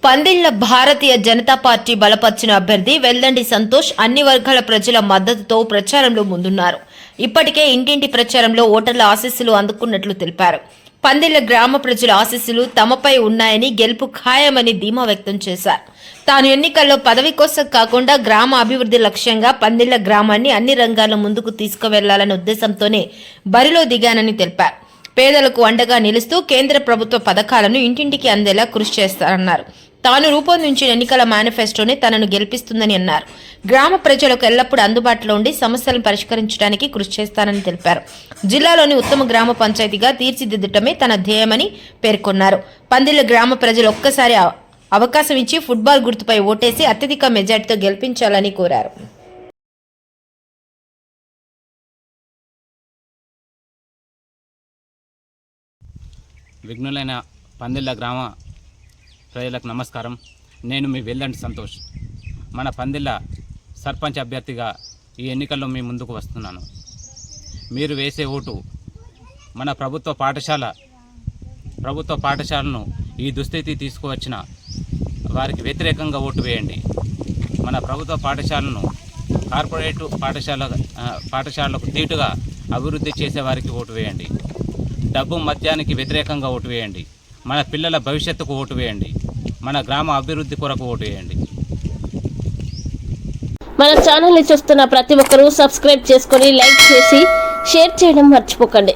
Pandilla Bharatiya Janata party బలపర్చిన అభ్యర్థి వెల్దండి సంతోష్ అన్ని వర్గాల ప్రజల మద్దతుతో ప్రచారంలో ముందున్నారు. ఇప్పటికే ఇంటింటి ప్రచారంలో ఓటర్ల ఆశీస్సులు అందుకున్నట్లు తెలిపారు. పందిళ్ల గ్రామ ప్రజల ఆశీస్సులు తమపై ఉన్నాయని, గెలుపు ఖాయమని ధీమా వ్యక్తం చేశారు. తాను ఎన్నికల్లో పదవి కోసం కాకుండా గ్రామ అభివృద్ధి లక్ష్యంగా పందిళ్ల గ్రామాన్ని అన్ని రంగాల్లో ముందుకు తీసుకువెళ్లాలనే ఉద్దేశంతోనే బరిలో దిగానని తెలిపారు. పేదలకు అండగా నిలుస్తూ కేంద్ర ప్రభుత్వ పథకాలను ఇంటింటికి అందేలా కృషి చేస్తారన్నారు. తాను రూపొందించిన ఎన్నికల మేనిఫెస్టోనే తనను గెలిపిస్తుందని అన్నారు. గ్రామ ప్రజలకు ఎల్లప్పుడూ అందుబాటులో ఉండి సమస్యలను పరిష్కరించడానికి కృషి చేస్తానని తెలిపారు. జిల్లాలోని ఉత్తమ గ్రామ పంచాయతీగా తీర్చిదిద్దటమే తన ధ్యేయమని పేర్కొన్నారు. పందిళ్ల గ్రామ ప్రజలు ఒక్కసారి అవకాశం ఇచ్చి ఫుట్బాల్ గుర్తుపై ఓటేసి అత్యధిక మెజార్టీతో గెలిపించాలని కోరారు. విఘ్నులైన పందిళ్ళ గ్రామ ప్రజలకు నమస్కారం. నేను మీ వెల్దండి సంతోష్. మన పందిళ్ళ సర్పంచ్ అభ్యర్థిగా ఈ ఎన్నికల్లో మీ ముందుకు వస్తున్నాను. మీరు వేసే ఓటు మన ప్రభుత్వ పాఠశాలను ఈ దుస్థితి తీసుకువచ్చిన వారికి వ్యతిరేకంగా ఓటు వేయండి. మన ప్రభుత్వ పాఠశాలను కార్పొరేట్ పాఠశాలకు దీటుగా అభివృద్ధి చేసే వారికి ఓటు వేయండి. డబ్బు మద్యానికి వ్యతిరేకంగా ఓటు వేయండి. మన పిల్లల భవిష్యత్తుకు ఓటు వేయండి. మన గ్రామ అభివృద్ధి కొరకు ఓటు వేయండి. మన ఛానల్ని చూస్తున్న ప్రతి ఒక్కరూ సబ్స్క్రైబ్ చేసుకొని లైక్ చేసి షేర్ చేయడం మర్చిపోకండి.